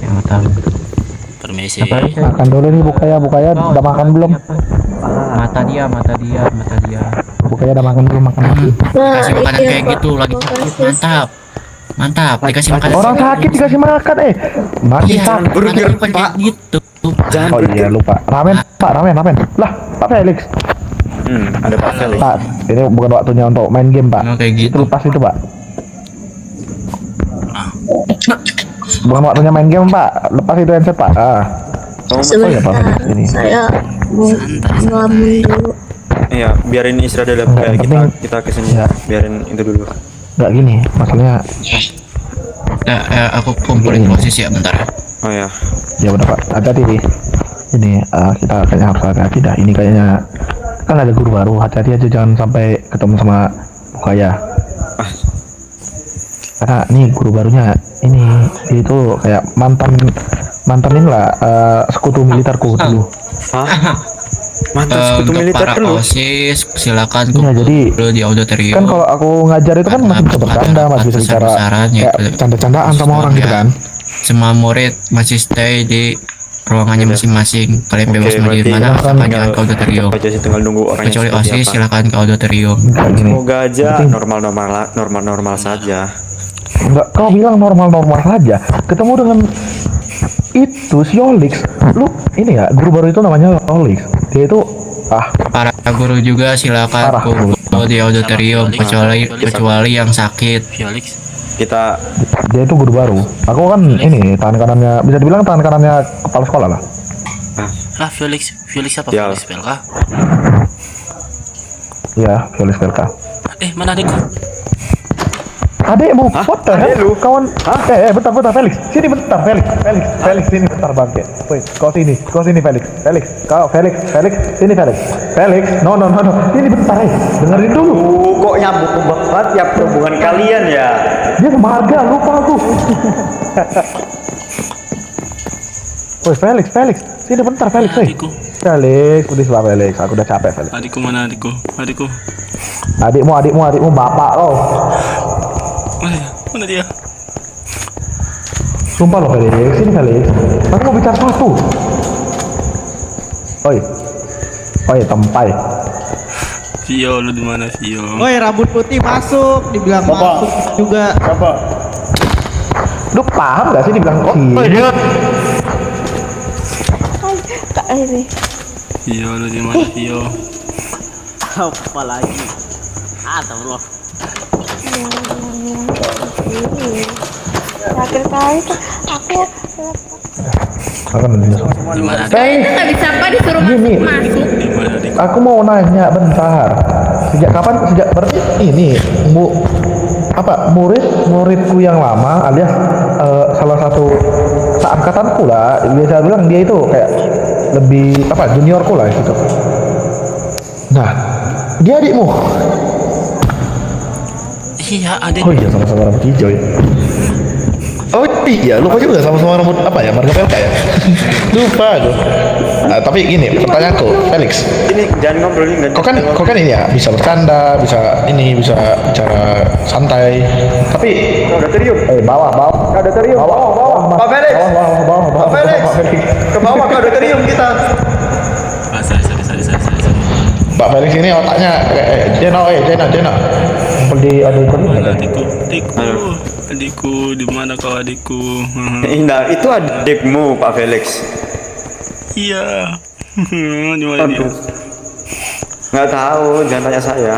Yang tahu. Permisi. Makan dulu nih Bukaya, udah makan belum? Mata dia. Bukaya udah makan belum? Makan lagi. Kasih makanan kayak gitu lagi sakit. Mantap. Dikasih makanan. Orang sakit dikasih makan makin Iya, sakit. burger kayak gitu. Oh iya lupa. Ramen Pak, ramen. Lah Pak Felix. Ada Pak Felix. Pak, ini bukan waktunya untuk main game Pak. Emang kayak gitu. Itu lepas itu Pak. Bukan waktunya main game Pak. Lepas itu handset Pak. Oh ya Pak Felix ini. Saya mau ngelamun dulu. Iya, biarin istirahat dulu. Enggak, yang penting- Kita kesini. Ya. Biarin itu dulu. Nggak gini, masalahnya Aku kumpulin posisi ya bentar. Oh ya. ya udah Pak. Hati-hati. Ini kita kayaknya harus hati-hati dah. Ini kayaknya kan ada guru baru. Hati-hati aja jangan sampai ketemu sama Bukaya. Karena nih guru barunya ini dia itu kayak mantan inilah sekutu militerku dulu. Mantan Untuk sekutu militer para dulu. OSIS silakan Iya, jadi kumpul di auditorium. kan kalau aku ngajar itu kan masih bisa bercanda, masih bisa bicara Besar-besarannya kayak itu. canda-candaan sama orang gitu kan. Semua murid masih stay di ruangannya masing-masing. Kalian bebas mau di berarti mana, kan asalkan jangan ke auditorium. Aja sih tinggal nunggu orangnya. Kecuali seperti OSIS apa. silakan ke auditorium. Kayak gini. Semoga aja Penting. normal saja. Enggak, kau bilang normal-normal saja. Ketemu dengan itu si Olix. Lu ini ya, guru baru itu namanya Olix. Dia itu Para guru juga silakan Parah, kumpul di auditorium kecuali yang sakit. Felix. Kita dia itu guru baru. Aku kan ini tangan kanannya, bisa dibilang tangan kanannya kepala sekolah lah. Ah, Felix apa? Ya. Felix Pelka. Iya, Felix Velka. Mana adikku? Adekmu, what the Adek hell? lu? Kawan, bentar Felix. Sini bentar Felix sini bentar bangke. Woi, kau sini Felix. Felix, sini Felix. Felix, no. Sini bentar dengerin dulu. kok nyambung banget ya hubungan kalian ya. Dia marga, lupa aku. Woi, Felix. Sini bentar Felix, Adikku. Felix, udah Felix. Aku udah capek Felix. Adikku mana adikku? Adikmu bapak kau. Mana dia? Sumpah loh Felix, sini Felix. Aku mau bicara satu. Oi, tempai. Vio, lu di mana Vio? Woi, rambut putih masuk, dibilang masuk juga. Lu paham gak sih dibilang sini? Ini Vio, lu di mana Vio? Apa lagi? Astagfirullah. terakhir kali tuh aku Di mana? nggak bisa apa disuruh Gini. masuk. Di mana adikku? Aku mau nanya bentar. Sejak kapan? Sejak berarti ini muridku yang lama alias salah satu seangkatanku lah. Biasa bilang dia itu kayak lebih juniorku lah gitu. Nah, dia adikmu. Iya, adik. Oh iya sama-sama rambut hijau ya. Oh iya, lupa juga sama-sama rambut marga PLK ya. Lupa aku. Nah, tapi gini, pertanyaanku, Felix. Ini jangan ngobrolin. Kau kan ini ya, bisa bercanda, bisa bicara santai. Tapi auditorium. bawah. Auditorium. Bawah. Pak Felix. Bawah. Pak Felix. Ke bawah ke auditorium kita. Sorry. Pak Felix ini otaknya Jena. Kumpul di auditorium Mana ya. adikku? Di mana kau adikku? Nah, itu adikmu Pak Felix. Iya. Di mana dia? Aduh. Nggak tahu, jangan tanya saya.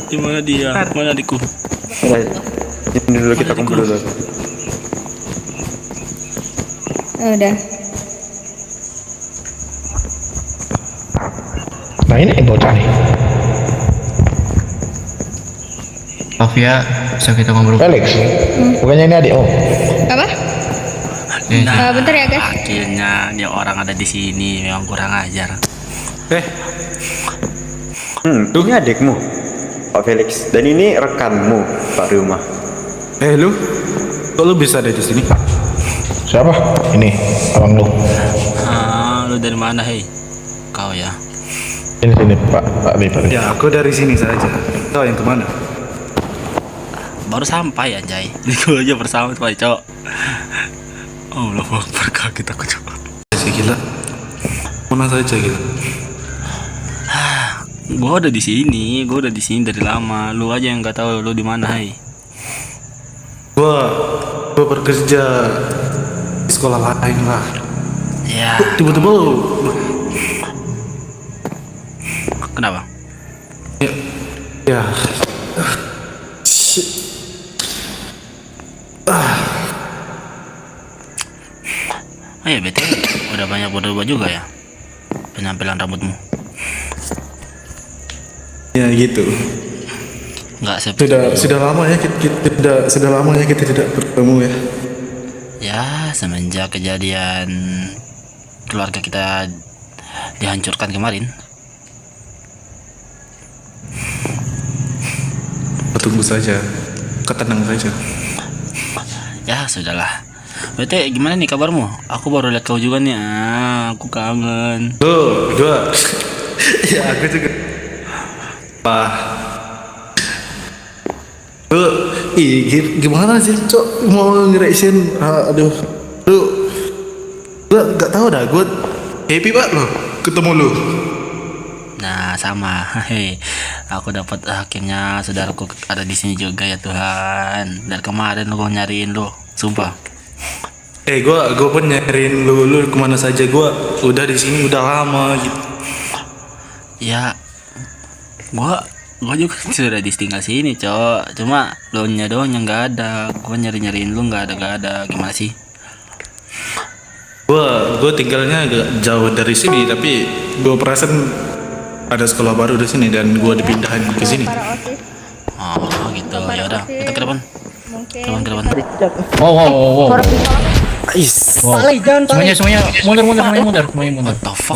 Di mana dia? Mana adikku? Udah, ini dulu kita kumpul dulu. Udah. Nah ini bocah nih. Sofia, bisa kita ngobrol. Felix, bukannya ini adikmu? Apa? Bentar ya guys. Akhirnya dia orang ada di sini, memang kurang ajar. Ini adikmu Pak Felix dan ini rekanmu Pak Rumah. Lu? Kok lu bisa ada di sini? Siapa? Ini abang lu. Lu dari mana, hei? Kau ya? Sini Pak Lee. Ya, aku dari sini saja. Tahu yang kemana? baru sampai anjay. Gue aja bersama sampai cok. Allah Akbar, kaget aku cok. Si gila. Mana saja gitu. Gue udah di sini dari lama. Lu aja yang nggak tahu lu di mana, hai. Gua bekerja di sekolah lain lah. Ya. Tiba-tiba lu. Kenapa? Ya. Oh ya bete, udah banyak berubah juga ya penampilan rambutmu. Ya gitu. Nggak seperti Sudah lama ya kita tidak bertemu ya. ya semenjak kejadian keluarga kita dihancurkan kemarin. Tunggu saja. Ketenang saja. Ya sudahlah. Bete gimana nih kabarmu? Aku baru lihat kau juga nih. Aku kangen. Tuh, gua. Ya aku juga. Gimana sih cok mau ngeresin aduh lu gua nggak tahu dah gua happy banget lo ketemu lu. Nah sama, hei, aku dapat akhirnya saudaraku ada di sini juga ya Tuhan. Dari kemarin lu nyariin lu, sumpah. Gua pun nyariin lu kemana saja, gua udah di sini udah lama gitu. Ya, gua juga sudah tinggal sini cok. Cuma lu nya doang yang nggak ada. Gua nyariin lu nggak ada. Gimana sih? Gua tinggalnya agak jauh dari sini tapi gua perasaan ada sekolah baru di sini dan gua dipindahin ke sini. Para OSIS Oh gitu. Ya udah, kita ke depan. mungkin. Ke depan. Wow. Ais. Wow. Semuanya mundur. What the fuck?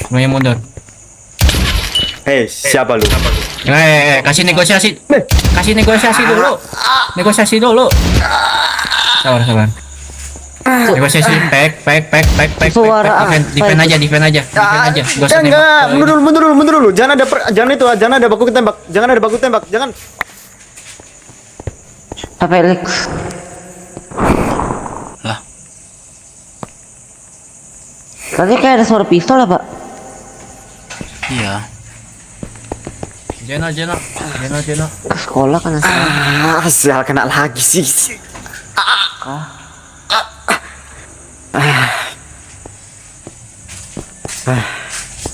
Semuanya mundur. Hei, siapa lu? Kasih negosiasi dulu. Sabar. Negosiasi pack. Defend aja. Gak usah Enggak, nembak. mundur dulu. Jangan ada baku tembak. Jangan. Pak Felix. Lah. Tadi kayak ada suara pistol ya, Pak? Iya. Jena. Ke sekolah kan asal. Sial kena lagi sih.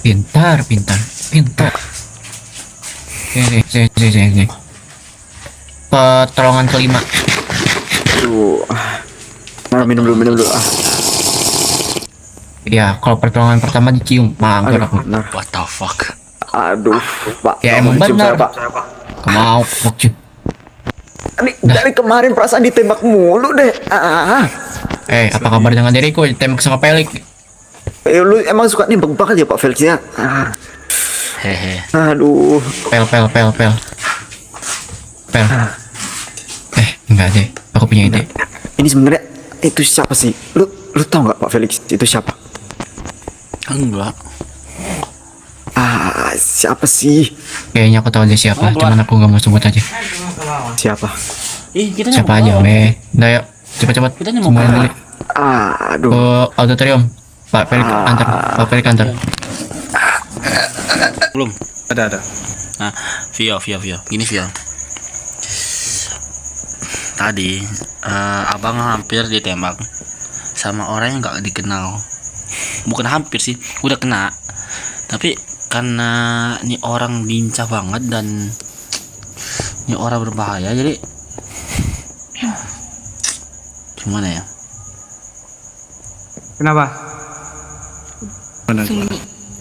Pintar. Sini. Pertolongan kelima. Aduh. Minum dulu. Ya, kalau pertolongan pertama dicium, mangkir aku. Benar. What the fuck? Aduh, Pak. Ya Tolong emang dicium benar. saya, Pak. Mau pokcuk. Dari kemarin perasaan ditembak mulu deh. Apa kabar dengan diriku? Ditembak sama Pelik. Lu emang suka nembak banget ya Pak Felix ya? Hehe. Aduh. Pel. Enggak deh. Aku punya ide. Ini sebenarnya itu siapa sih? Lu tahu nggak Pak Felix itu siapa? Enggak. Siapa sih? Kayaknya aku tahu dia siapa. Cuman aku nggak mau sebut aja. Siapa? Kita Siapa aja, weh. Udah yuk. Cepat. Kita nyamuk Semuanya dulu. Aduh. Ke auditorium. Pak Pelik antar. belum. Ada. Nah, Vio. Gini Vio. Tadi abang hampir ditembak sama orang yang nggak dikenal. Bukan hampir sih, udah kena. Tapi karena ini orang lincah banget dan ini orang berbahaya, jadi gimana ya? Kenapa?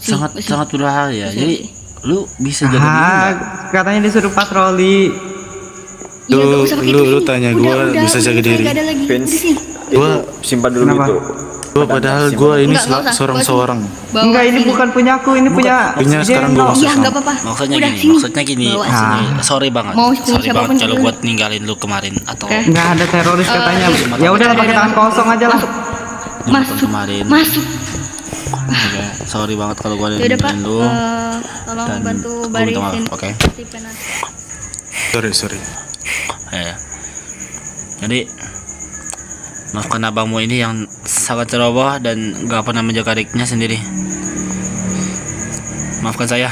Sangat berbahaya. Jadi lu bisa jadi enggak? Katanya disuruh patroli. Iya, gak usah pakai itu lu sih. tanya Udah, gua bisa jaga diri. Gak ada lagi. Vince, Di sini. Gua simpan dulu Kenapa? itu. padahal gua ini Enggak usah. seorang. Bawa Enggak, ini sini. bukan punya aku, ini punya. Punya sekarang gua Iya, nggak apa-apa. Maksudnya Udah, gini, Bawa sini. sini. Sorry banget. Mau Sorry siapapun banget kalau dulu. buat ninggalin lu kemarin atau Enggak ada teroris katanya. Ya udah pakai tangan kosong aja lah. nyempetin kemarin. Masuk. Oke, sorry banget kalau gua Ya udah Pak, ninggalin lu. tolong Dan bantu aku minta maaf, barisin oke? si penasi. Sorry. Jadi maafkan abangmu ini yang sangat ceroboh dan gak pernah menjaga adiknya sendiri. Maafkan saya.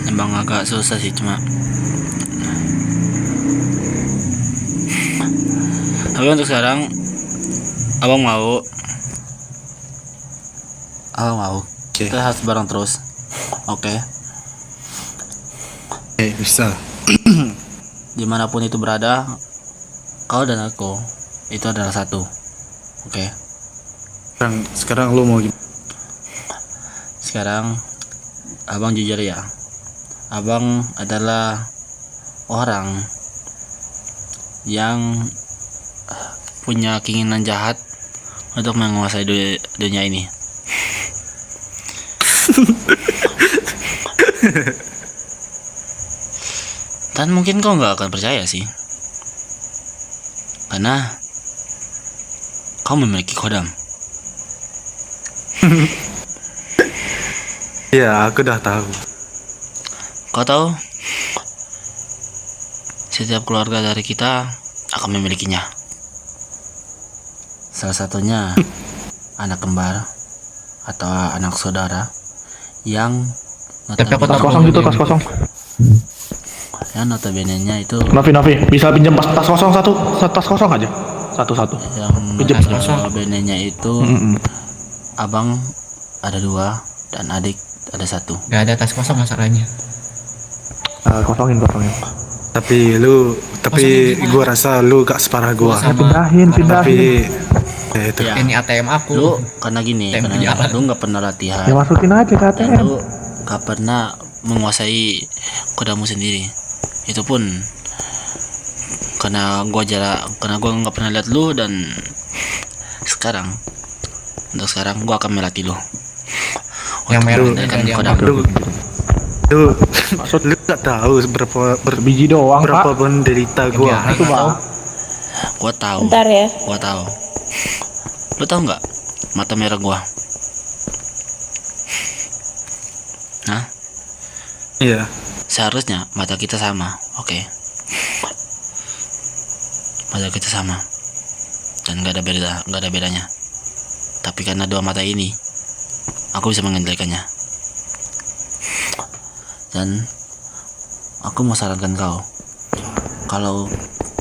Emang agak susah sih, cuma tapi untuk sekarang abang mau kita harus bareng terus. Oke. Bisa. Dimanapun itu berada, kau dan aku itu adalah satu. Oke. Sekarang lu mau gimana? Sekarang abang jujur ya, abang adalah orang yang punya keinginan jahat untuk menguasai dunia ini. Dan mungkin kau nggak akan percaya sih, karena kau memiliki kodam. Ya, aku udah tahu. Kau tahu, setiap keluarga dari kita akan memilikinya. Salah satunya anak kembar atau anak saudara yang Tapi aku tas kosong gitu, tas kosong. ya notabene-nya itu Nafi, bisa pinjam tas kosong tas kosong aja. Satu. yang Pinjam notabene-nya itu abang ada 2 dan adik ada 1. Gak ada tas kosong masalahnya. Kosongin. Tapi gua rasa lu gak separah gua. Pindahin. Tapi itu. Ya, Ini ATM aku. lu karena gini, ATM karena jalan. lu nggak pernah latihan. Ya masukin aja ke Dan ATM. lu gak pernah menguasai kodamu sendiri. Itu pun karena gua nggak pernah lihat lu, dan untuk sekarang gua akan melatih lu. Yang Untuk merah mengendalikan kan yang kodam. Lu gak tahu Biji doang, berapa Pak. penderita gua. Itu Bang. Gua tahu. Bentar ya. Gua tahu. Lu tahu nggak mata merah gua? Nah, Iya. seharusnya mata kita sama, oke? Mata kita sama, dan nggak ada bedanya. Tapi karena 2 mata ini, aku bisa mengendalikannya. Dan aku mau sarankan kau, kalau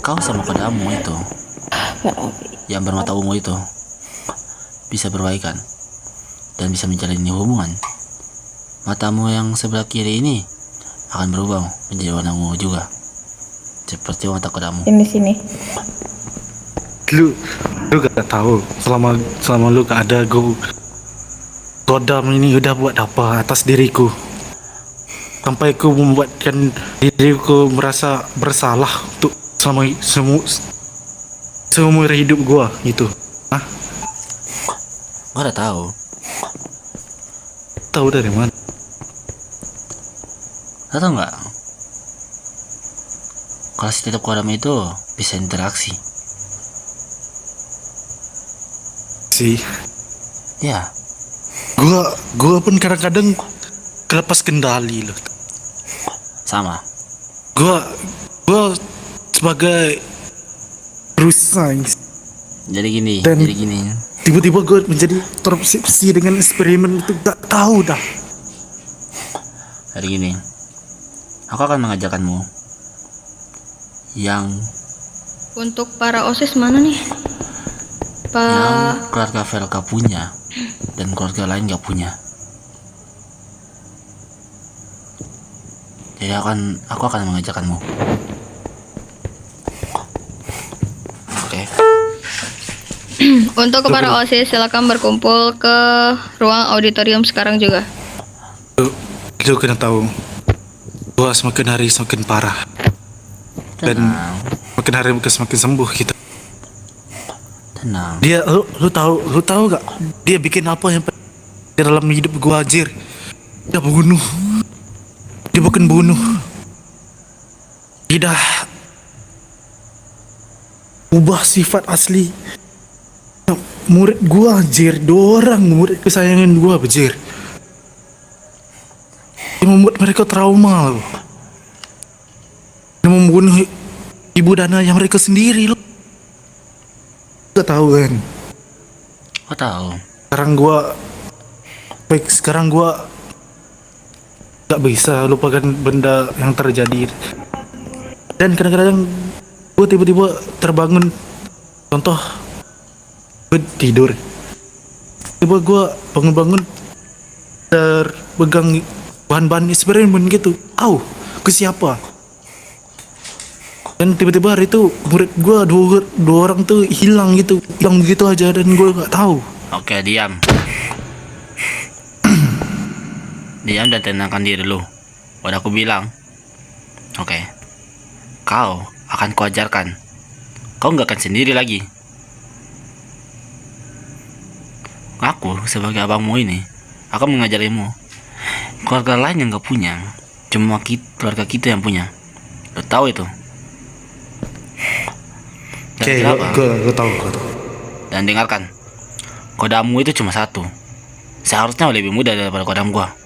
kau sama kodamu itu, yang bermata ungu itu, bisa berbaikan dan bisa menjalani hubungan, matamu yang sebelah kiri ini akan berubah menjadi warna ungu juga, seperti mata kodamu. Ini sini. Lu gak tahu selama lu gak ada, kodam ini udah buat apa atas diriku, sampai ku membuatkan diriku merasa bersalah untuk seumur hidup gua gitu. Gua udah Tahu dari mana? tahu nggak? Kalau setiap kodam itu bisa interaksi. Sih, Ya, gua pun kadang-kadang kelepas kendali loh. sama. Gua sebagai perusahaan Jadi gini, Dan- tiba-tiba gue menjadi terobsesi dengan eksperimen itu, gak tahu dah. Jadi gini. Aku akan mengajarkanmu yang Untuk para OSIS mana nih? yang keluarga Velka punya dan keluarga lain gak punya. Jadi aku akan mengajarkanmu. Oke. Untuk para OSIS silakan berkumpul ke ruang auditorium sekarang juga. Lu kena tahu, gue semakin hari semakin parah dan Tenang, makin hari semakin sembuh gitu. tenang. Dia, lu tahu gak? Dia bikin apa yang di dalam hidup gua, anjir? Dia bukan bunuh. Dia dah ubah sifat asli murid gua, anjir. 2 orang murid kesayangan gua, anjir. yang membuat mereka trauma loh. Yang membunuh ibu dan ayah mereka sendiri loh. Gak tahu kan. Kau tahu? Sekarang gua gak bisa lupakan benda yang terjadi. Dan kadang-kadang gua tiba-tiba terbangun. Contoh, gue tidur. Tiba gua bangun-bangun terpegang bahan-bahan eksperimen gitu. Ke siapa? Dan tiba-tiba hari itu murid gua dua orang tuh hilang gitu aja, dan gua nggak tahu. Oke, diam. Diam dan tenangkan diri lu. Udah aku bilang. Oke. Kau akan kuajarkan. Kau nggak akan sendiri lagi. Aku sebagai abangmu ini akan mengajarimu. Keluarga lain yang nggak punya, cuma keluarga kita yang punya. Lo tahu itu? Dan kenapa? Gue tahu. Dan dengarkan, kodamu itu cuma satu. Seharusnya lebih mudah daripada kodam gua.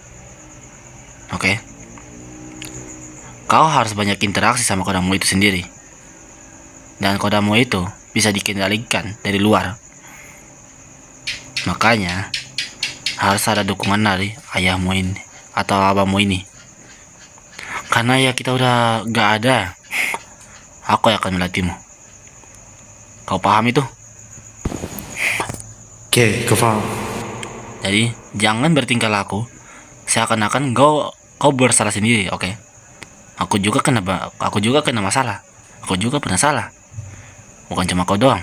Oke? Kau harus banyak interaksi sama kodamu itu sendiri. Dan kodamu itu bisa dikendalikan dari luar. Makanya harus ada dukungan dari ayahmu ini atau abahmu ini. Karena ya kita udah gak ada, aku yang akan melatihmu. Kau paham itu? Oke, kau paham. Jadi jangan bertingkah laku seakan-akan kau bersalah sendiri, oke? Aku juga kena masalah. Aku juga pernah salah. Bukan cuma kau doang.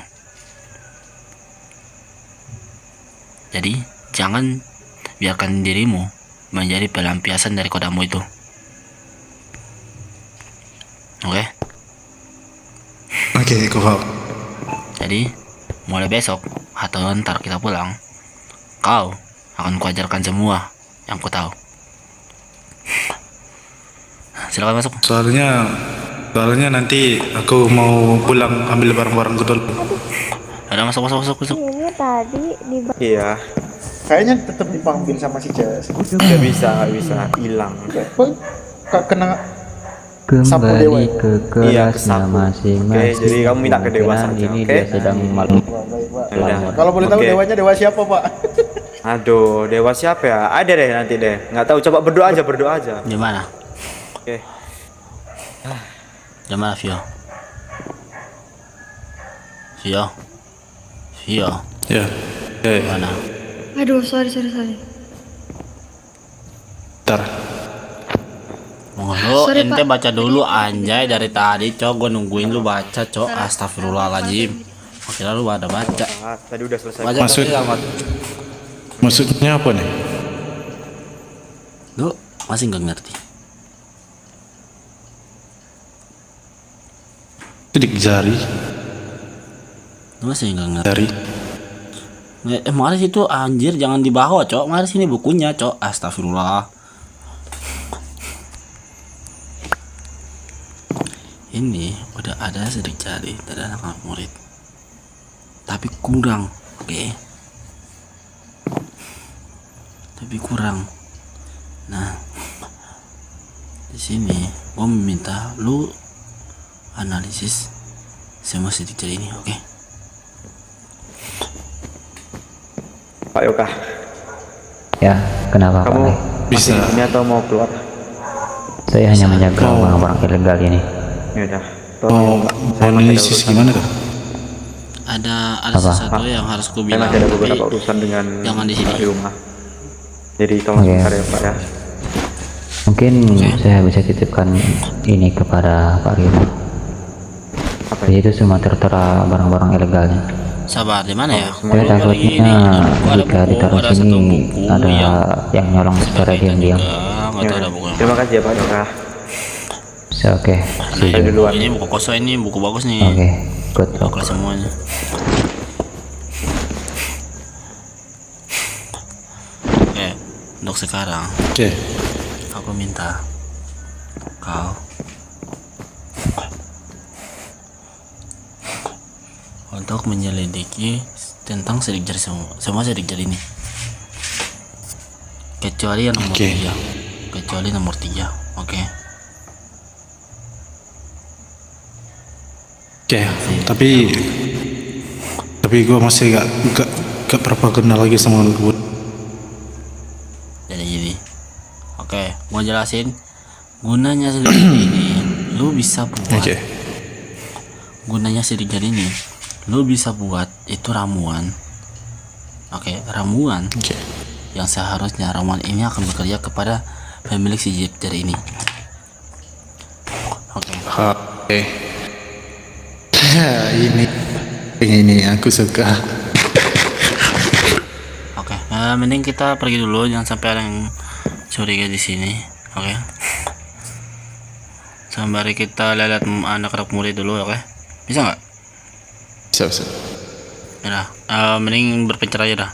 Jadi jangan biarkan dirimu menjadi pelampiasan dari kodamu itu. Oke? Oke, kau paham. Jadi mulai besok atau ntar kita pulang, kau akan kuajarkan semua yang ku tahu. Silakan masuk. Soalnya nanti aku mau pulang ambil barang-barang dulu. Ada masuk. Ini tadi di Iya, Kayaknya tetap dipanggil sama si Ces. nggak bisa hilang. Kena sapu dewa. Kembali ke Iya, kelasnya kesapu. masing-masing. Oke, jadi kamu minta ke dewa Kemungkinan saja, ini oke? dia sedang malu. Udah. Kalau boleh tahu Oke. dewanya dewa siapa, Pak? Aduh, dewa siapa ya? Ada deh nanti deh. Nggak tahu, coba berdoa aja. Di mana? Oke. Di mana, Vio? Ya. Di mana? Aduh, sorry. Ntar. Lu Sorry, ente Pak. baca dulu anjay dari tadi, Cok. Gua nungguin lu baca, Cok. Astagfirullahaladzim. Akhirnya lu ada baca. Tadi udah selesai. Baca Maksud- tapi amat. Maksudnya apa nih? Lu masih nggak ngerti. Sidik jari. Lu masih nggak ngerti. Jari. Mari situ anjir, jangan dibawa, Cok. Mari sini bukunya, Cok. Astagfirullah. Ini udah ada sidik jari dari anak-anak murid. Tapi kurang, oke? Tapi kurang. Nah, di sini gua meminta lu analisis semua sidik jari ini, oke? Pak Yoka, Ya, kenapa Pak kamu Lek? Bisa. masih di sini atau mau keluar? Saya hanya menjaga orang-orang ilegal ini. Ya udah. Mau analisis gimana tuh? Ada Apa? sesuatu yang harus ku Saya bilang, masih ada tapi beberapa urusan dengan jangan di sini. di rumah. Jadi tolong Oke. sebentar ya Pak ya. Mungkin saya bisa titipkan ini kepada Pak Rino. Apa Di situ semua tertera barang-barang ilegalnya. sabar di mana ya? Saya Gua lagi ini, takutnya ada jika buku, ditaruh ada satu sini buku ada yang nyolong secara berkaitan diam-diam. juga, nggak tahu ada buku yang Terima kasih ya Pak Yoka. Oke, mana Saya ya? duluan. Ini buku kosong, ini buku bagus nih. oke, good luck. Kelas semuanya. Oke, untuk sekarang Oke. aku minta kau untuk menyelidiki tentang sidik jari semua sidik jari ini, kecuali yang nomor Oke. 3. kecuali nomor 3. Oke. Oke, tapi gue masih gak berapa kenal lagi sama gue. Jadi gini. Oke, mau jelasin gunanya sidik jari ini. Lu bisa buat. Oke. Gunanya sidik jari ini, lu bisa buat itu ramuan. Oke, ramuan. Oke. Yang seharusnya ramuan ini akan bekerja kepada pemilik sidik jari ini. Oke. Oke. Ini aku suka. Oke, mending kita pergi dulu, jangan sampai ada yang curiga di sini. Oke. Sembari kita lihat anak-anak murid dulu, oke? Bisa nggak? Bisa. Ya, mending berpencar aja dah.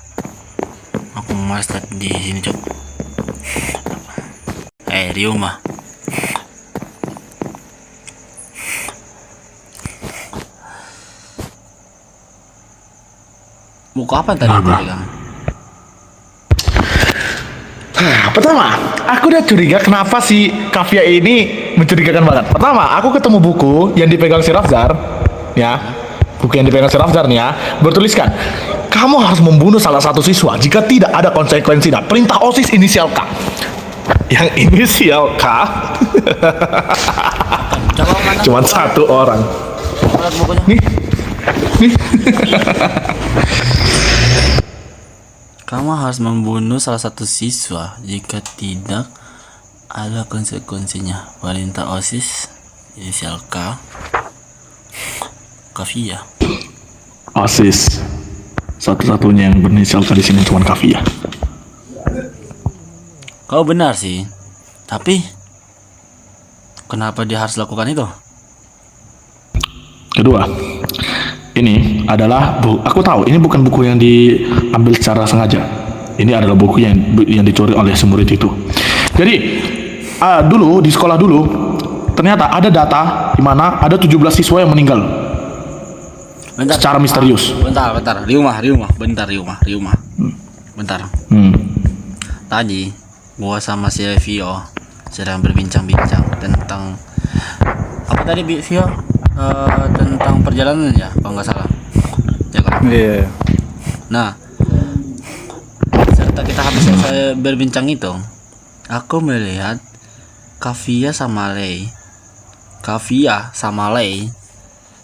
Aku malas di sini, Cok. Rio mah. Buku apa tadi pegang? Pertama, aku udah curiga kenapa si Kavia ini mencurigakan banget. Pertama, aku ketemu buku yang dipegang si Rafzar, ya. Buku yang dipegang si Rafzar nih ya, bertuliskan, kamu harus membunuh salah satu siswa jika tidak ada konsekuensinya. Perintah OSIS inisial K. Yang inisial K. Cuman satu orang. Nih. Kamu harus membunuh salah satu siswa jika tidak ada konsekuensinya. Perintah OSIS inisial K. Kavia. OSIS. Satu-satunya yang berinisial K di sini cuma Kavia. Kau benar sih. Tapi kenapa dia harus lakukan itu? Kedua, ini adalah aku tahu ini bukan buku yang diambil secara sengaja. Ini adalah buku yang dicuri oleh si murid itu. Jadi dulu di sekolah dulu ternyata ada data di mana ada 17 siswa yang meninggal. Bentar. Secara misterius. Bentar. Bentar. Tadi gua sama si Vio sedang berbincang-bincang tentang apa tadi Vio? Tentang perjalanan ya, kalau nggak salah. Ya kan? Iya. Nah, serta kita habis selesai berbincang itu, aku melihat Kavia sama Lei.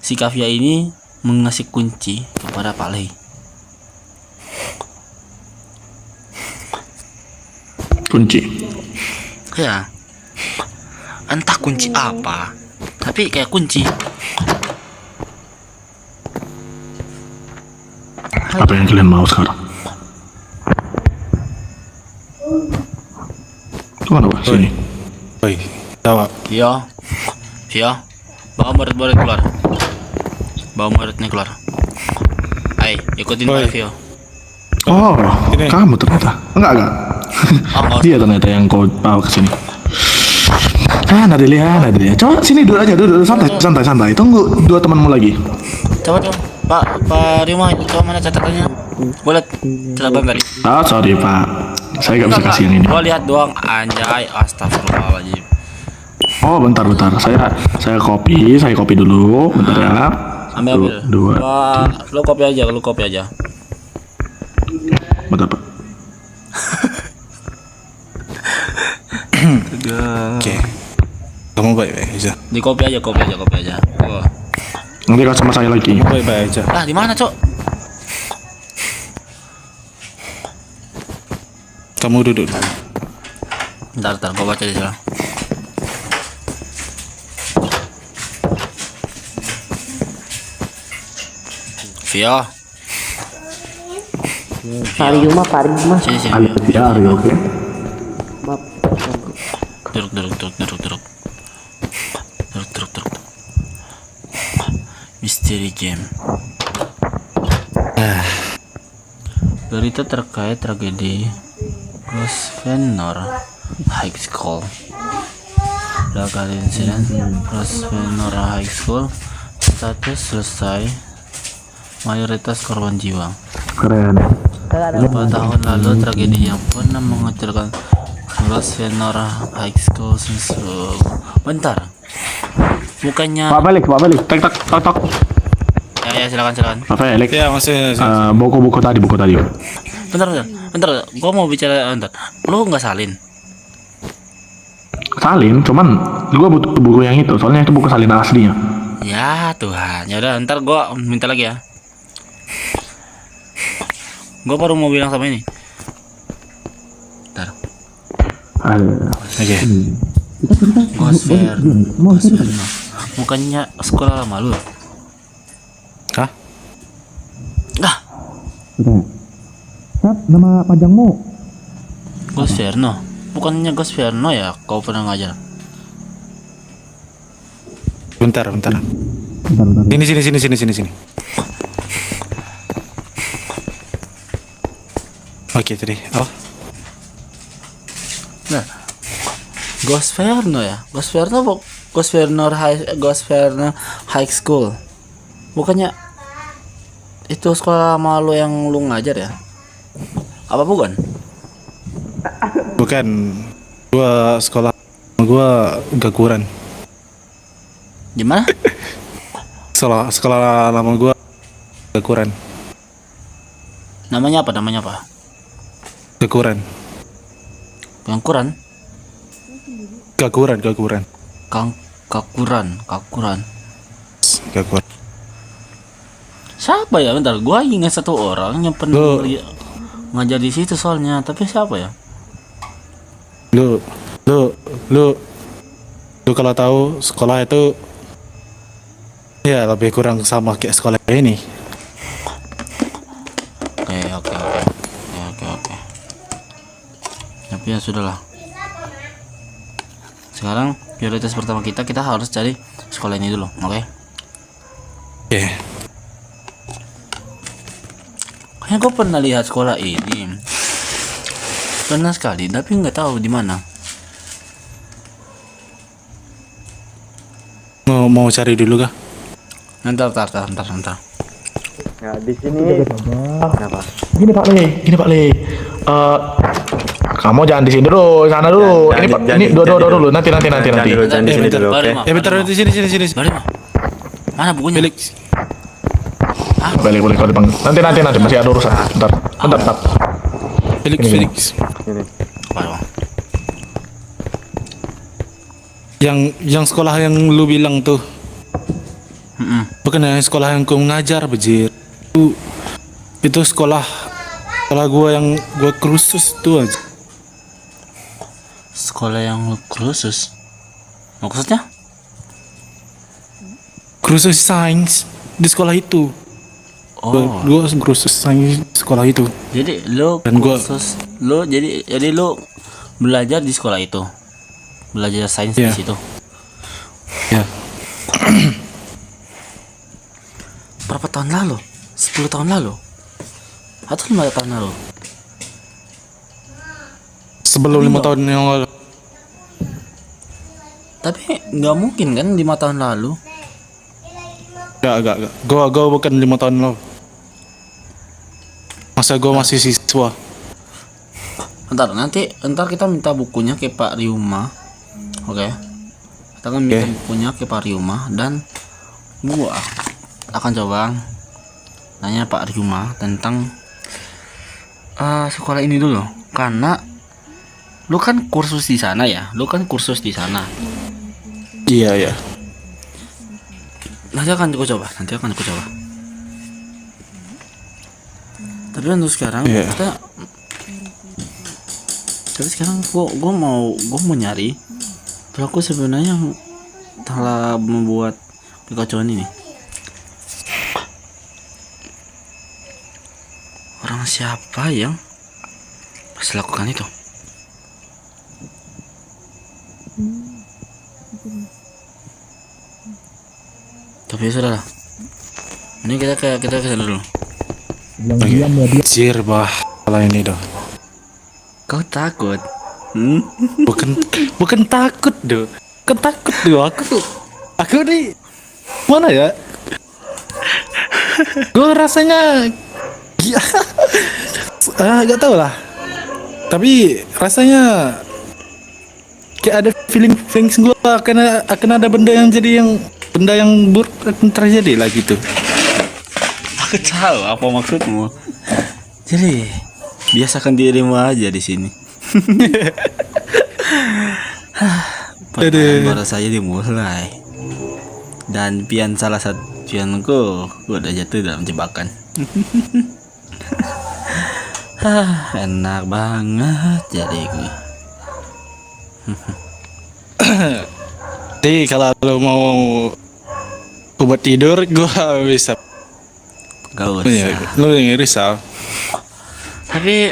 Si Kavia ini mengasih kunci kepada Pak Lei. Kunci. Ya, entah kunci apa, tapi kayak kunci. Apa yang kalian mau sekarang? Kemana Pak? Sini. Oi, jawab. Vio, bawa murid-murid keluar. Bawa muridnya keluar. Ayo, ikutin Pak Vio. Oh, kamu ternyata. Enggak. Dia ternyata yang kau bawa ke sini. Nadelia. Coba sini duduk aja, duduk santai. Tunggu dua temanmu lagi. Coba Pak Rima, coba mana catatannya? Boleh catatan tadi. Sorry Pak, saya nggak bisa kasih yang ini. Gua lihat doang, anjay, astagfirullahaladzim. Oh bentar, saya copy dulu, bentar ya. Ambil. Dua. Lu copy aja. Bentar Pak. Oke. Kamu baik-baik aja. Di copy aja. Oh. Nanti kau sama saya lagi. Baik-baik aja. Di mana, Cok? Kamu duduk. Bentar, gua baca di sana. Vio. Sini. Ario, oke. Duduk. Misteri game. Berita terkait tragedi Grosvenor High School. Belakangan insiden Grosvenor High School status selesai. Mayoritas korban jiwa. Keren. Beberapa tahun lalu tragedi yang pernah menghancurkan Grosvenor High School Susu. Bentar. Bukannya Pak Felix, tek tek tok tok. ya silakan. Pak Felix. Ya maksudnya Buku tadi. Bentar. Gua mau bicara bentar. Lu nggak salin? Salin, cuman gua butuh buku yang itu, soalnya itu buku salin aslinya. Ya Tuhan, ya udah ntar gua minta lagi ya. Gua baru mau bilang sama ini. Ntar. Oke. Gosverno. Bukannya sekolah lama lu? Hah? Nama panjangmu? Gosverno. Bukannya Gosverno ya? Kau pernah ngajar? Bentar. Sini. Oke, tadi. Oh. Nah, Gosverno ya? Gosverno High School. Bukannya itu sekolah lama lu yang lu ngajar ya? Apa bukan? Bukan. Gua sekolah Gakuran. Gimana? Sekolah lama gua Gakuran. Namanya apa? Gakuran. Kakuran? Gakuran. Kakuran. Gakuran. Siapa ya? Bentar, gua ingat satu orang yang pernah ngajar di situ soalnya. Tapi siapa ya? Lu kalau tahu sekolah itu ya lebih kurang sama kayak sekolah ini. Oke. Tapi ya sudahlah. Sekarang prioritas pertama kita harus cari sekolah ini dulu, oke? Oke. Kayaknya gue pernah lihat sekolah ini. Pernah sekali, tapi nggak tahu di mana. Mau cari dulu kah? Ntar. Nah, di sini kenapa? Gini Pak Le. Kamu jangan di sini dulu, sana dulu. Ini dulu. Nanti. Jangan di sini dulu, oke? Ya bentar di sini. Balik mah. Mana bukunya? Felix. Boleh kalau dipanggil. Nanti masih ada urusan. Bentar. Felix. Ini. Apa? Yang sekolah yang lu bilang tuh. Bukan yang sekolah yang gua ngajar, bejir. Itu sekolah gua yang gua kursus tuh aja. Sekolah yang lu kursus? Maksudnya? Kursus sains di sekolah itu. Oh. Gua kursus sains di sekolah itu. Jadi lu Dan gua- kursus lu jadi lu belajar di sekolah itu. Belajar sains Iya. di situ. Ya. Berapa tahun lalu? 10 tahun lalu? Atau 5 tahun lalu? Sebelum 5 tahun yang lalu. Tapi nggak mungkin kan 5 tahun lalu? Enggak. Gua bukan 5 tahun lalu. Masa gua masih siswa. Ntar kita minta bukunya ke Pak Riuma. Oke. Kita akan minta bukunya ke Pak Riuma dan gua akan coba nanya Pak Riuma tentang sekolah ini dulu, karena lu kan kursus di sana ya. Iya. Nanti akan aku coba. Tapi untuk sekarang Iya. tapi sekarang gua mau nyari pelaku sebenarnya yang telah membuat kekacauan ini. Orang siapa yang pasti lakukan itu? Tapi ya sudahlah. Ini kita ke sana dulu. Anjir bah, kalau ini dah. Kau takut? Bukan takut doh. Ketakut doh aku nih. Mana ya? Gue rasanya gak tau lah. Tapi rasanya kayak ada feelings gue akan ada benda yang buruk akan terjadi lah gitu. Aku tahu apa maksudmu. Jadi biasakan dirimu aja di sini. Pertanyaan baru saja dimulai. Dan salah satu pianku udah jatuh dalam jebakan. Enak banget jadi gue. Jadi kalau lo mau buat tidur, gue bisa. Gak usah. Lo yang risau. Tapi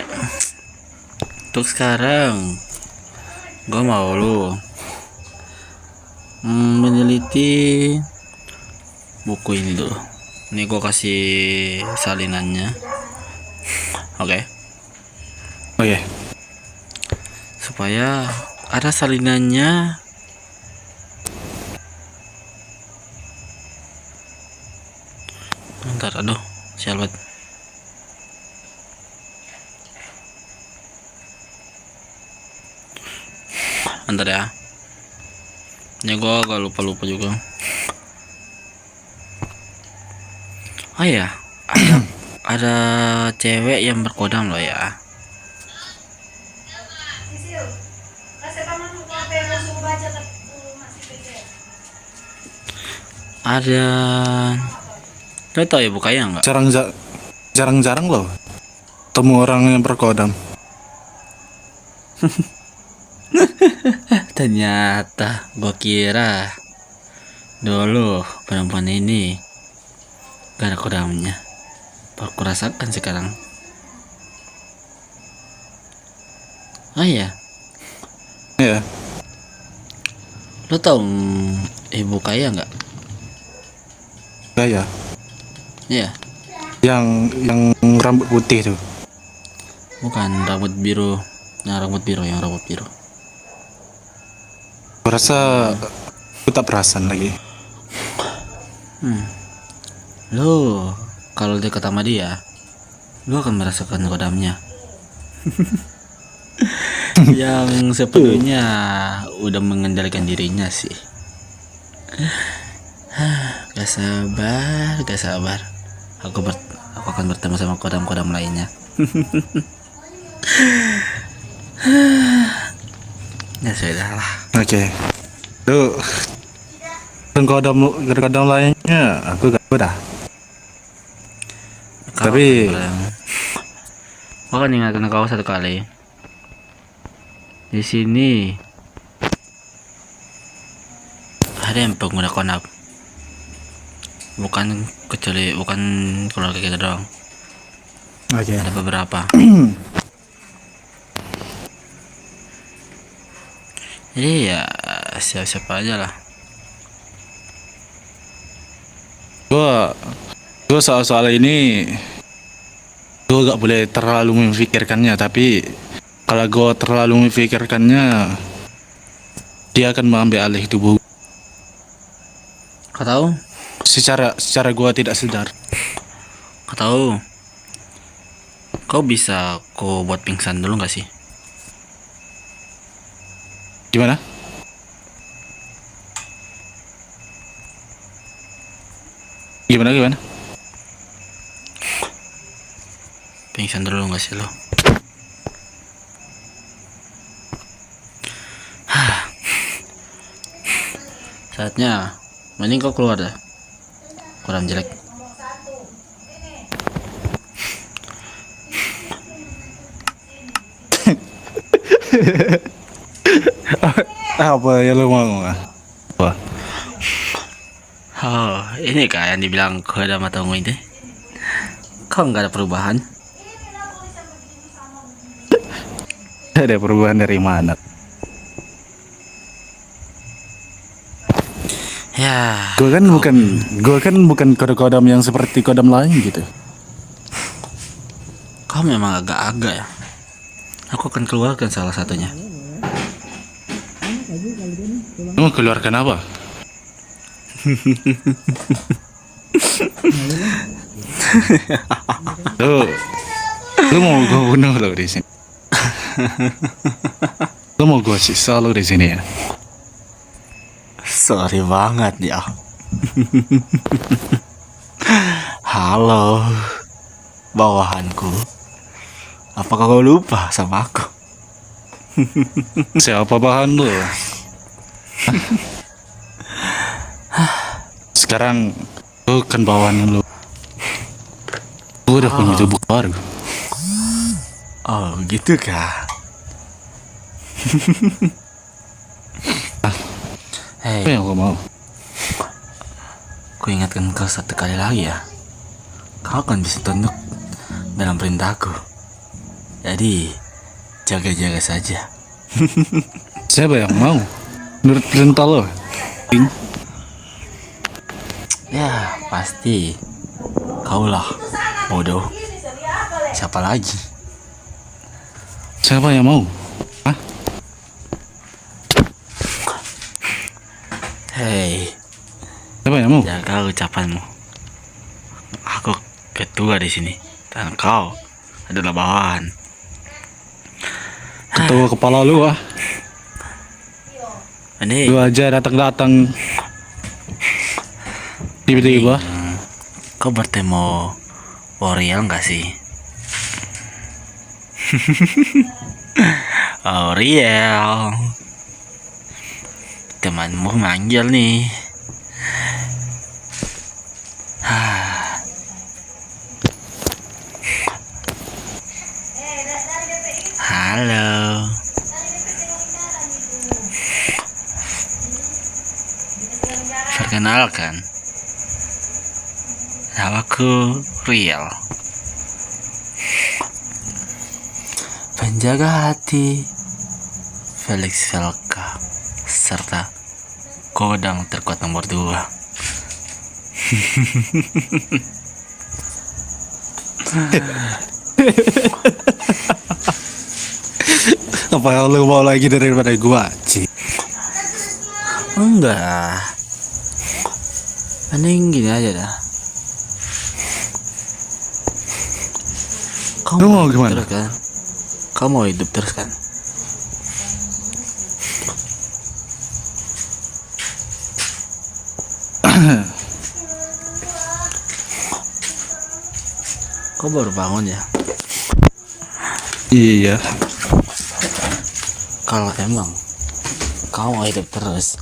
untuk sekarang gue mau lu meneliti buku ini tuh. Ini gue kasih salinannya. Oke. Supaya ada salinannya. Bentar, aduh, sial banget. Bentar ya. Ini gue agak lupa juga. Oh ya, ada cewek yang berkodam loh ya. Ada, lo tau ya bukanya nggak? Jarang-jarang loh temu orang yang berkodam. Ternyata gue kira dulu perempuan ini gak ada kodamnya. Baru ku rasakan sekarang. Oh iya, Iya. lo tau ibu kaya nggak? Gaya. Iya. Yang rambut putih tuh. Bukan rambut biru. Yang rambut biru. Gue rasa aku tak perasan lagi. Lo kalau dekat sama dia, lo akan merasakan kodamnya. Yang sepenuhnya udah mengendalikan dirinya sih. Gak sabar. Aku akan bertemu sama kodam-kodam lainnya. Ya sudah lah. Oke. Tuh. Kodam lainnya aku gak udah. Tapi gua kan ingatkan kau satu kali. Di sini ada yang pengguna konab. Bukan keluarga kita doang. oke. Ada beberapa. Jadi ya siapa aja lah. Gue soal ini gue gak boleh terlalu memikirkannya, tapi kalau gue terlalu memikirkannya dia akan mengambil alih tubuh. Kau tahu? Secara gue tidak sadar. Kau tahu? Kau bisa kau buat pingsan dulu gak sih? Gimana? Gimana? Pingsan dulu gak sih lo? Saatnya mending kau keluar dah. Kurang jelek. Apa ya lo mau? Apa? Oh, ini kah yang dibilang kodam atau itu? Kau nggak ada perubahan? Ada perubahan dari mana? Ya. Gue kan bukan kodam yang seperti kodam lain gitu. Kau memang agak-agak ya. Aku akan keluarkan salah satunya. Mau keluarkan apa? Lu mau gue bunuh lo di sini. Lo mau gue siksa lo di sini ya? Sorry banget ya. Halo, bawahanku. Apakah kau lupa sama aku? Siapa bahan lo? Sekarang lo kan bawahan lo. Gue udah punya tubuh baru. Oh, gitu kah? Apa Hei, yang lo mau? ku ingatkan kau satu kali lagi ya. Kau akan bisa tunduk dalam perintahku. Jadi, jaga-jaga saja. Siapa yang mau? Menurut perintah lo? Ya, pasti. Kaulah, bodoh. Siapa lagi? Siapa yang mau? Hah? Hei, Siapa yang mau? jaga ucapanmu. Aku ketua di sini dan kau adalah bawahan. Ketua kepala lu ah. Ini Lu aja datang-datang tiba-tiba. kau bertemu Oriel nggak sih? Oriel, temanmu manggil nih. Halo. Perkenalkan, namaku Riel, penjaga hati Felix Velka, serta kodang terkuat nomor 2. Apa lu mau lagi daripada gua, Ci? Enggak, mending gini aja dah. Kau Lu mau hidup gimana? terus kan? Kau mau hidup terus kan? Kau baru bangun ya? Iya. Kalau emang kau mau hidup terus,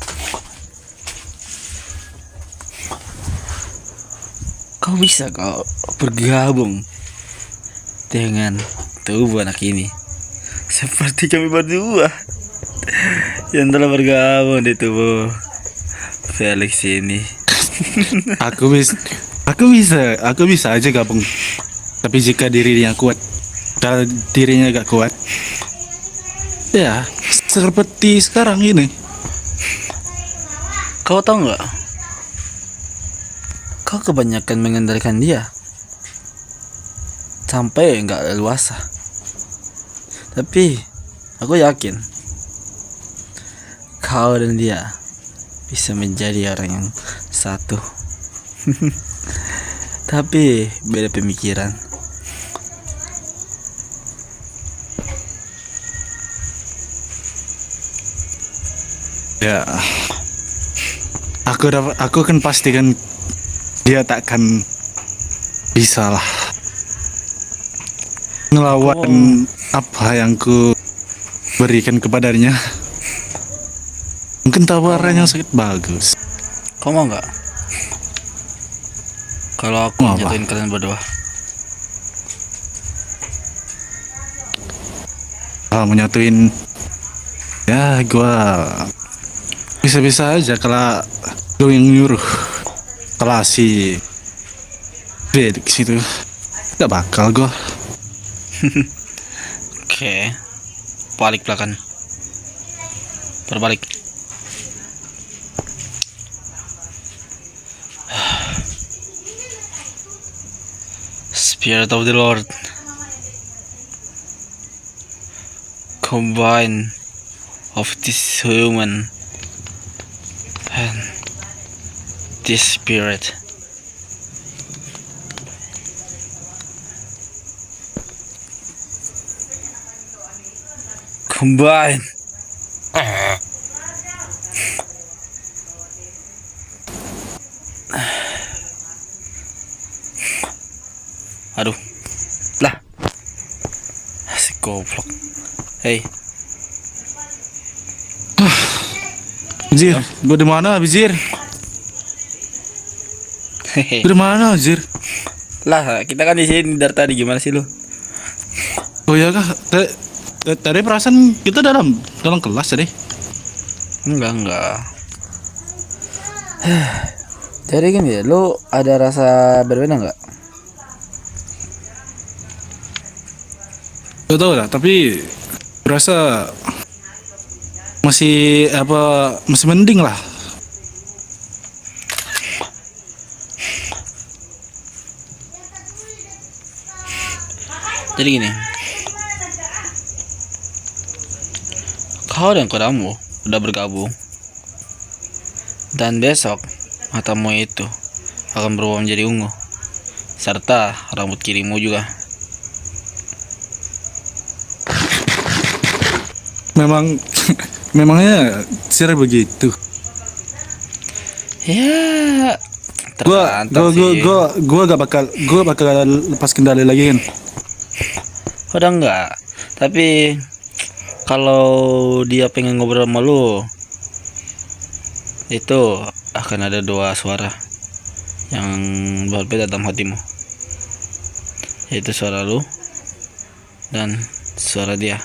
kau bisa kau bergabung dengan tubuh anak ini seperti kami berdua yang telah bergabung di tubuh Felix ini. Aku bisa aja gabung. Tapi jika dirinya kuat, kalau dirinya gak kuat, ya seperti sekarang ini. Kau tahu nggak? Kau kebanyakan mengendalikan dia sampai nggak leluasa. Tapi aku yakin kau dan dia bisa menjadi orang yang satu. Tapi beda pemikiran. Ya, aku kan pastikan dia takkan bisa lah ngelawan apa yang ku berikan kepadanya. Mungkin tawarannya sangat bagus. Kau mau nggak? Kalau aku Mau apa? nyatuin kalian berdua. Kalau menyatuin, ya gua bisa-bisa aja kalau lu yang nyuruh. Kalau si Felix itu gak bakal gua. Oke, balik belakang. Terbalik. Spirit of the Lord, combine of this human and this spirit. Combine Goblok. Hei, Anjir, gua di mana, Bizir? hehe. Gua di mana, anjir? Lah, kita kan di sini dari tadi, gimana sih lu? Oh ya kah? Tadi perasaan kita dalam kelas tadi. Enggak. Jadi gini ya, lu ada rasa berbeda nggak? Gak tau lah, tapi rasa masih mending lah. Jadi gini, kau dan kodamu udah bergabung, dan besok matamu itu akan berubah menjadi ungu, serta rambut kirimu juga. Memangnya sih begitu. Ya, tergantung sih. Gua bakal lepas kendali lagi kan. Udah enggak, tapi kalau dia pengen ngobrol sama lu, itu akan ada dua suara yang berbeda dalam hatimu, yaitu suara lu dan suara dia.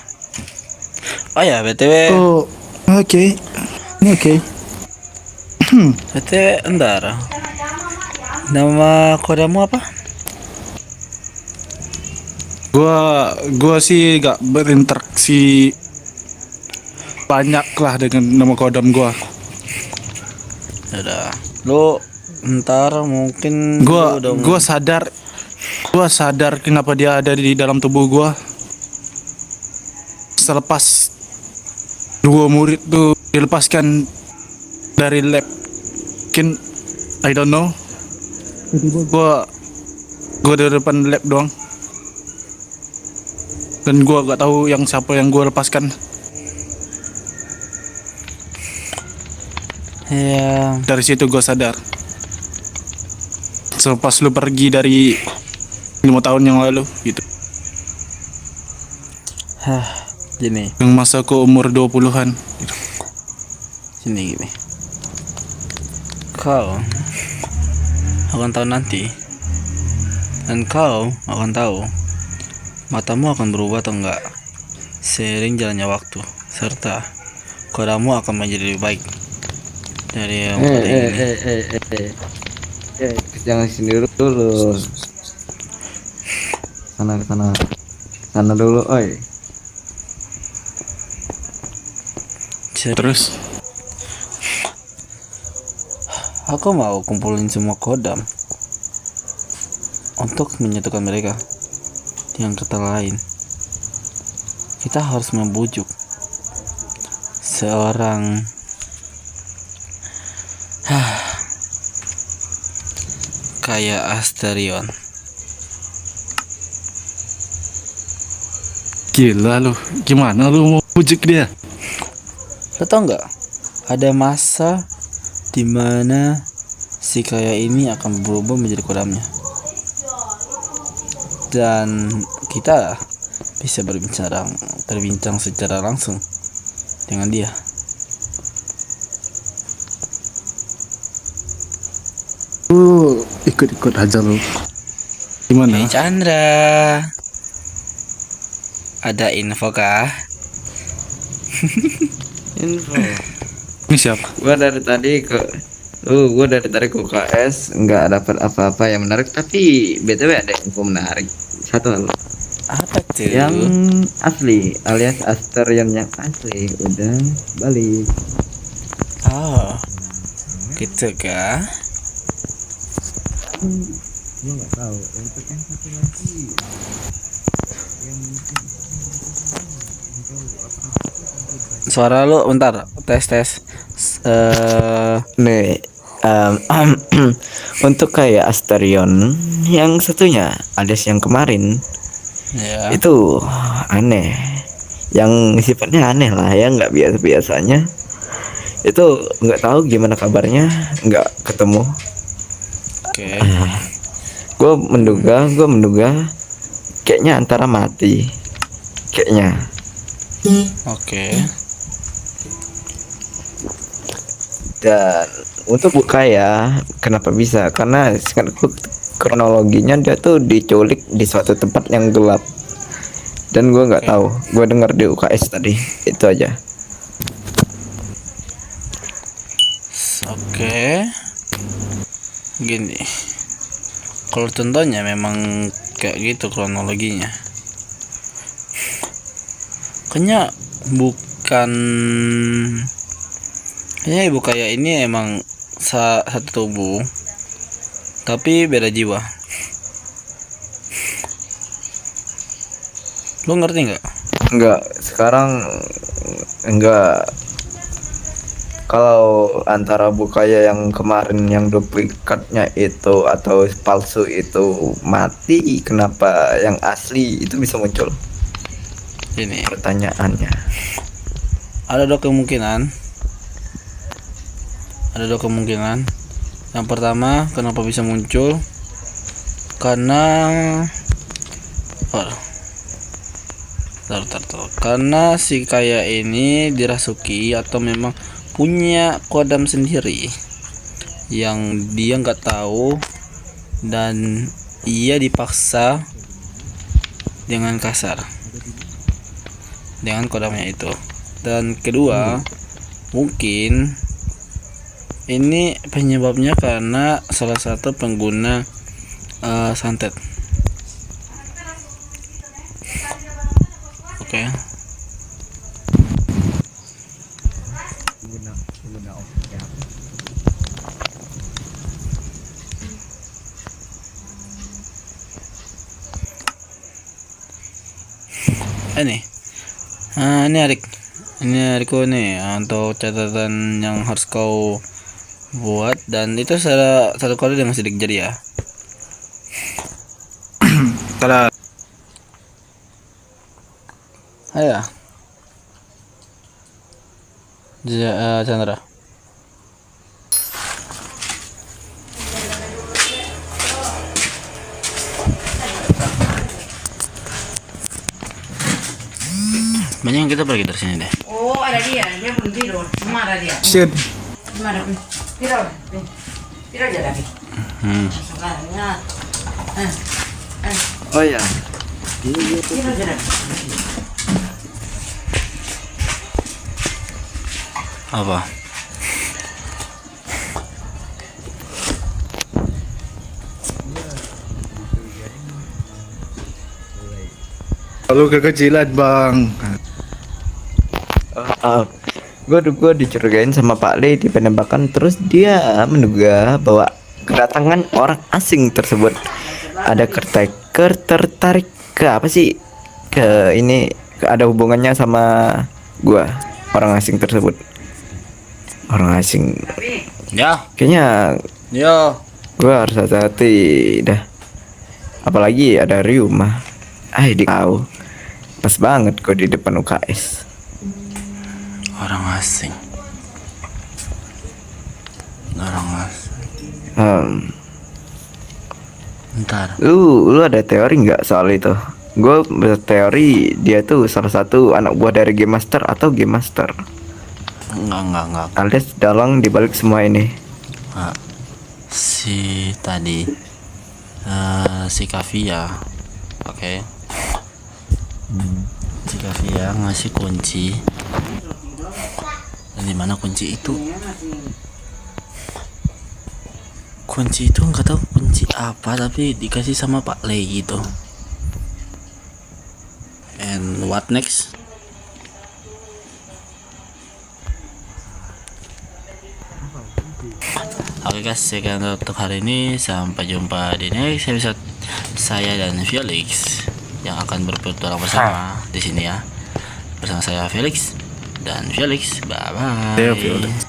Oh ya, BTW. Oh, oke. BTW, entar. Nama kodamu apa? Gua sih gak berinteraksi banyak lah dengan nama kodam gua. Udah. Lu ntar mungkin Gua sadar kenapa dia ada di dalam tubuh gua. Selepas 2 murid tuh dilepaskan dari lab, mungkin I don't know. Gua di depan lab doang, dan gua gak tahu yang siapa yang gua lepaskan. ya. Dari situ gua sadar. Selepas lu pergi dari 5 tahun yang lalu gitu. Gini, Yang masa ku umur 20-an gitu. gini. Kau akan tahu nanti, dan kau akan tahu matamu akan berubah atau enggak seiring jalannya waktu, serta kodamu akan menjadi lebih baik dari yang pada ini. Jangan sini dulu. Sana dulu, oi. Terus Aku mau kumpulin semua kodam untuk menyatukan mereka dengan kata lain. Kita harus membujuk seorang kayak Asterion. gila lu, gimana lu mau bujuk dia? Lo tau nggak? Ada masa dimana si kaya ini akan berubah menjadi kodamnya, dan kita bisa berbincang secara langsung dengan dia. Ikut aja lu. Gimana? Hey Chandra, ada info kah? Info. Ini siapa? Gua dari tadi ke UKS nggak dapat apa-apa yang menarik, tapi BTW ada info menarik. Satu hal. Apa tuh? Yang asli alias Asterion yang asli udah balik. Oh, gitu kah? Gua nggak tahu. Untuk yang satu lagi Suara lu bentar, tes. nih untuk kayak Asterion yang satunya alias yang kemarin Ya. itu aneh, yang sifatnya aneh lah ya, nggak biasanya itu, nggak tahu gimana kabarnya, nggak ketemu. Oke. Gue menduga kayaknya antara mati kayaknya. Oke. Dan untuk Bukaya kenapa bisa? Karena seingatku kronologinya dia tuh diculik di suatu tempat yang gelap. Dan gue nggak tahu, gue dengar di UKS tadi. Itu aja. Oke. Gini. Kalau contohnya memang kayak gitu kronologinya. Kayaknya ibu kayak ini emang satu tubuh tapi beda jiwa. Lo ngerti nggak? Enggak, sekarang enggak. Kalau antara Bukaya yang kemarin yang duplikatnya itu atau palsu itu mati, kenapa yang asli itu bisa muncul? Ini Pertanyaannya. ada dua kemungkinan. Yang pertama, kenapa bisa muncul? Karena karena si kaya ini dirasuki atau memang punya kodam sendiri yang dia nggak tahu dan ia dipaksa dengan kasar dengan kodamnya itu. Dan kedua, mungkin ini penyebabnya karena salah satu pengguna santet. Oke. Ini adikku nih, untuk catatan yang harus kau buat, dan itu satu kali dengan sidik jari ya. Kalau Ayo. Chandra. Banyak yang kita pergi dari sini deh. Oh, ada dia belum tidur. Mana dia? shit, Mana? Tidur. Tidur aja lagi. Sekarangnya. Oh ya, Tidur aja lagi. Apa? lalu kekecilan bang. gue dicurigain sama Pak Le di penembakan, terus dia menduga bahwa kedatangan orang asing tersebut ada tertarik ke apa sih, ke ini, ada hubungannya sama gua, orang asing tersebut. Orang asing Ya. kayaknya Yo. gua harus hati-hati dah, apalagi ada Ryu mah. Tahu pas banget kok di depan UKS. Orang asing. Bentar. Lu ada teori nggak soal itu? Gue berteori dia tuh salah satu anak buah dari Game Master atau Game Master, Enggak. alias dalang dibalik semua ini. Si tadi si Kavia. Oke. Si Kavia ngasih kunci. Dan di mana kunci itu? Kunci itu nggak tahu kunci apa, tapi dikasih sama Pak Le gitu. And what next? Oke guys, sekian untuk hari ini. Sampai jumpa di next episode. Saya dan Felix yang akan berpetualang bersama di sini ya. Bersama saya Felix dan Felix. Bye bye.